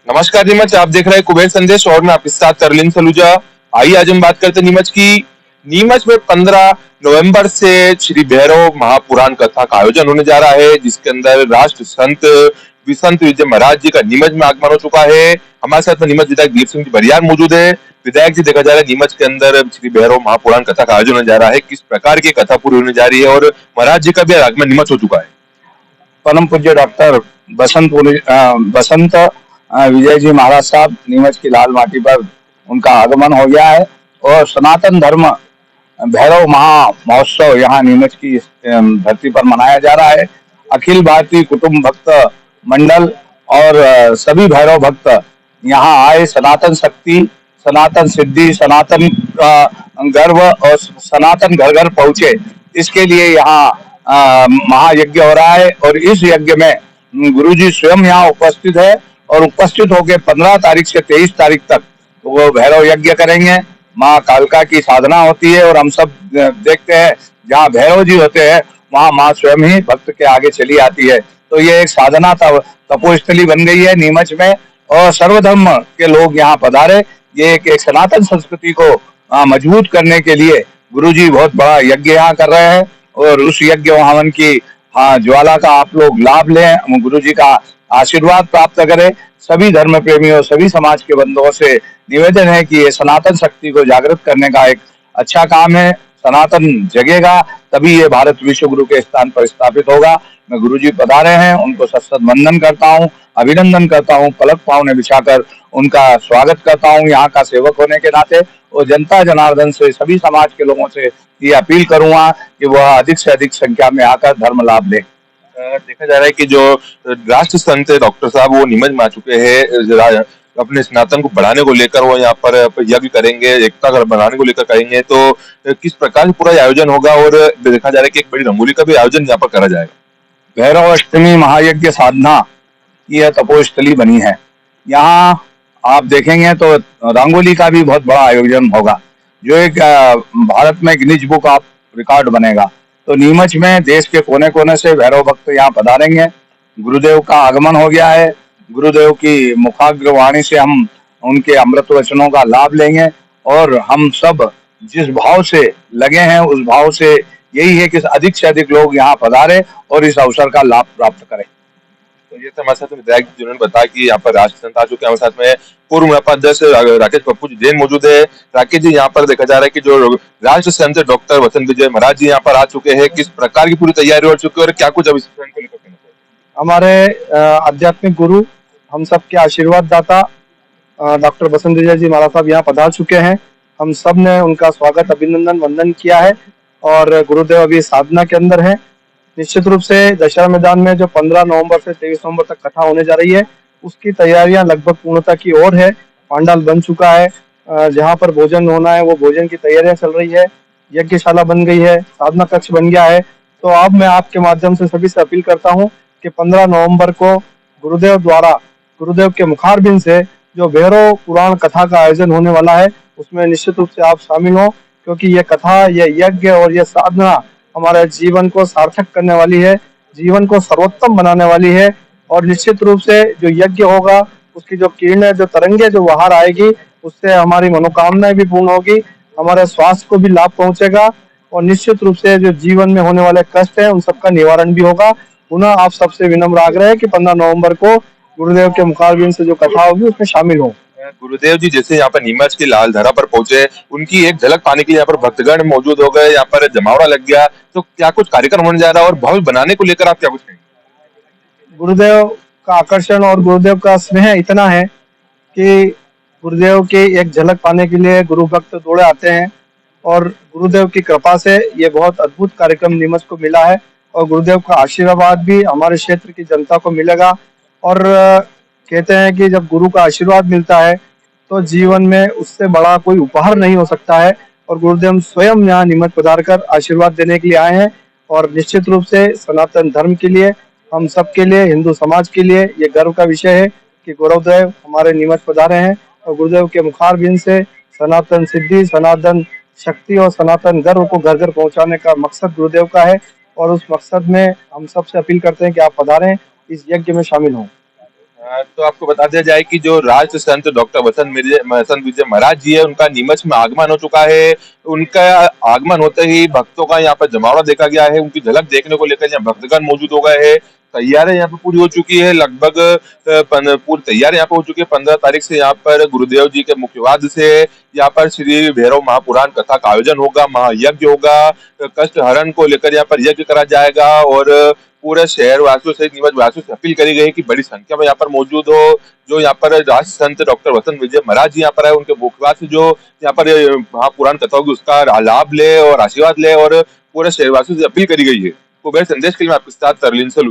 नमस्कार नीमच, आप देख रहे हैं कुबेर संदेश और मैं आपके साथ तरलिन सलूजा। आइए आज हम बात करते हैं नीमच की। नीमच में 15 नवंबर से श्री भैरव महापुराण कथा का आयोजन होने जा रहा है, जिसके अंदर राष्ट्र संत विसंत विजय महाराज जी का नीमच में आगमन हो चुका है। हमारे साथ में नीमच विधायक दीप सिंह जी बरियार मौजूद है। विधायक जी, देखा जा रहा है नीमच के अंदर श्री भैरव महापुराण कथा का आयोजन होने जा रहा है, किस प्रकार की कथा पूरी होने जा रही है और महाराज जी का भी आगमन नीमच हो चुका है। परम पूज्य डॉक्टर बसंत विजय जी महाराज साहब नीमच की लाल माटी पर उनका आगमन हो गया है और सनातन धर्म भैरव महा महोत्सव यहाँ नीमच की धरती पर मनाया जा रहा है। अखिल भारतीय कुटुंब भक्त मंडल और सभी भैरव भक्त यहाँ आए। सनातन शक्ति, सनातन सिद्धि, सनातन गर्व और सनातन घर घर पहुंचे, इसके लिए यहाँ महायज्ञ हो रहा है। और इस यज्ञ में गुरुजी स्वयं यहाँ उपस्थित है और उपस्थित होकर 15 तारीख से 23 तारीख तक वो भैरव यज्ञ करेंगे। माँ कालका की साधना होती है और हम सब देखते हैं जहाँ भैरव जी होते हैं वहाँ माँ स्वयं ही भक्त के आगे चली आती है। तो ये एक साधना तपोस्थली बन गई है नीमच में और सर्वधर्म के लोग यहाँ पधारे। ये एक सनातन संस्कृति को मजबूत करने के लिए गुरुजी बहुत बड़ा यज्ञ यहाँ कर रहे हैं और उस यज्ञ हवन की ज्वाला का आप लोग लाभ लें, गुरु जी का आशीर्वाद प्राप्त करें। सभी धर्म प्रेमियों, सभी समाज के बंधुओं से निवेदन है कि ये सनातन शक्ति को जागृत करने का एक अच्छा काम है। सनातन जगेगा तभी ये भारत विश्व गुरु के स्थान पर स्थापित होगा। मैं गुरु जी पधारे हैं, उनको सत वंदन करता हूँ, अभिनंदन करता हूँ, पलक पाँव बिछाकर उनका स्वागत करता हूँ यहाँ का सेवक होने के नाते। और जनता जनार्दन से, सभी समाज के लोगों से ये अपील करूंगा कि वह अधिक से अधिक संख्या में आकर धर्म लाभ ले। देखा जा रहा है कि जो राष्ट्र संत डॉक्टर साहब वो नीमच में आ चुके हैं, अपने स्नातन को बढ़ाने को लेकर वो यहाँ पर यज्ञ करेंगे, एकता कर बढ़ाने को लेकर करेंगे। तो किस प्रकार से पूरा आयोजन होगा और देखा जा रहा है कि एक बड़ी रंगोली का भी आयोजन यहाँ पर करा जाएगा। भैरव अष्टमी महायज्ञ साधना की यह तपोस्थली बनी है। यहाँ आप देखेंगे तो रंगोली का भी बहुत बड़ा आयोजन होगा, जो एक भारत में गिनीज बुक ऑफ रिकॉर्ड बनेगा। तो नीमच में देश के कोने कोने से भैरव भक्त यहाँ पधारेंगे। गुरुदेव का आगमन हो गया है। गुरुदेव की मुखाग्रवाणी से हम उनके अमृत वचनों का लाभ लेंगे और हम सब जिस भाव से लगे हैं उस भाव से यही है कि अधिक से अधिक लोग यहाँ पधारे और इस अवसर का लाभ प्राप्त करें। तो ये हमारे साथ विधायक जिन्होंने बताया कि यहाँ पर राष्ट्र संत आ चुके हैं। हमारे साथ में पूर्व उपाध्यक्ष राकेश पप्पू जी जैन मौजूद है। राकेश जी, यहाँ पर देखा जा रहा है कि जो राष्ट्र संत डॉक्टर वसंत विजय महाराज जी यहाँ पर आ चुके हैं, किस प्रकार की पूरी तैयारी हो चुकी है और क्या कुछ अब इस को लेकर कहना चाहिए। हमारे आध्यात्मिक गुरु, हम सबके आशीर्वाद दाता डॉक्टर वसंत विजय जी महाराज साहब यहाँ पधार चुके हैं। हम सब ने उनका स्वागत, अभिनंदन, वंदन किया है और गुरुदेव अभी साधना के अंदर है। निश्चित रूप से दशहरा मैदान में जो 15 नवंबर से 23 नवंबर तक कथा होने जा रही है, उसकी तैयारियां लगभग पूर्णता की ओर है। पांडाल बन चुका है, जहां पर भोजन होना है वो भोजन की तैयारियां चल रही है। यज्ञशाला बन गई है, साधना कक्ष बन गया है। तो अब मैं आपके माध्यम से सभी से अपील करता हूँ कि 15 नवंबर को गुरुदेव द्वारा, गुरुदेव के मुखारबिंद से जो भैरव पुराण कथा का आयोजन होने वाला है, उसमें निश्चित रूप से आप शामिल हो, क्योंकि ये कथा, ये यज्ञ और ये साधना हमारे जीवन को सार्थक करने वाली है, जीवन को सर्वोत्तम बनाने वाली है। और निश्चित रूप से जो यज्ञ होगा, उसकी जो किरणें, जो तरंगे जो बाहर आएगी, उससे हमारी मनोकामनाएं भी पूर्ण होगी, हमारे स्वास्थ्य को भी लाभ पहुंचेगा और निश्चित रूप से जो जीवन में होने वाले कष्ट है उन सबका निवारण भी होगा। पुनः आप सबसे विनम्र आग्रह है कि 15 नवंबर को गुरुदेव के मुखारबिंद से जो कथा होगी उसमें शामिल हो। गुरुदेव जी जैसे यहाँ पर नीमच की लाल धरा पर पहुंचे, उनकी एक झलक पाने के लिए यहाँ पर भक्तगण मौजूद हो गए, यहाँ पर जमावड़ा लग गया। तो क्या कुछ कार्यक्रम होने जा रहा है और भव्य बनाने को लेकर आप क्या कुछ कहेंगे। गुरुदेव का आकर्षण और गुरुदेव का स्नेह इतना है कि गुरुदेव की एक झलक पाने के लिए गुरु भक्त दौड़े आते हैं और गुरुदेव की कृपा से ये बहुत अद्भुत कार्यक्रम नीमच को मिला है और गुरुदेव का आशीर्वाद भी हमारे क्षेत्र की जनता को मिलेगा। और कहते हैं कि जब गुरु का आशीर्वाद मिलता है तो जीवन में उससे बड़ा कोई उपहार नहीं हो सकता है। और गुरुदेव स्वयं यहाँ नीमच पधार कर आशीर्वाद देने के लिए आए हैं और निश्चित रूप से सनातन धर्म के लिए, हम सब के लिए, हिंदू समाज के लिए ये गर्व का विषय है कि गुरुदेव हमारे नीमच पधारे हैं और गुरुदेव के मुखारबिंद से सनातन सिद्धि, सनातन शक्ति और सनातन गर्व को घर घर पहुंचाने का मकसद गुरुदेव का है। और उस मकसद में हम सबसे अपील करते हैं कि आप पधारें, इस यज्ञ में शामिल हों। तो आपको बता दिया जाए कि जो राष्ट्र संत डॉक्टर वसंत विजय महाराज जी है, उनका नीमच में आगमन हो चुका है। उनका आगमन होते ही भक्तों का यहाँ पर जमावड़ा देखा गया है। उनकी झलक देखने को लेकर यहाँ भक्तगण मौजूद हो गए हैं। तैयारियां यहाँ पे पूरी हो चुकी है। लगभग पूरी तैयारी यहाँ पे हो चुकी है। 15 तारीख से यहाँ पर गुरुदेव जी के मुख्यवाद से यहाँ पर श्री भैरव महापुराण कथा का आयोजन होगा, महायज्ञ होगा। कष्ट हरण को लेकर यहाँ पर यज्ञ करा जाएगा और पूरे शहर वासियों सहित निवास वासियों से अपील करी गई कि बड़ी संख्या में यहाँ पर मौजूद हो। जो यहाँ पर राष्ट्र संत डॉक्टर वसंत विजय महाराज जी यहाँ पर है, उनके मुखवास से जो यहाँ पर महापुराण कथा होगी उसका लाभ ले और आशीर्वाद ले और पूरे शहरवासियों से अपील करी गई है। कुबेर संदेश के लिए मैं आपके साथ तरलीन सलू।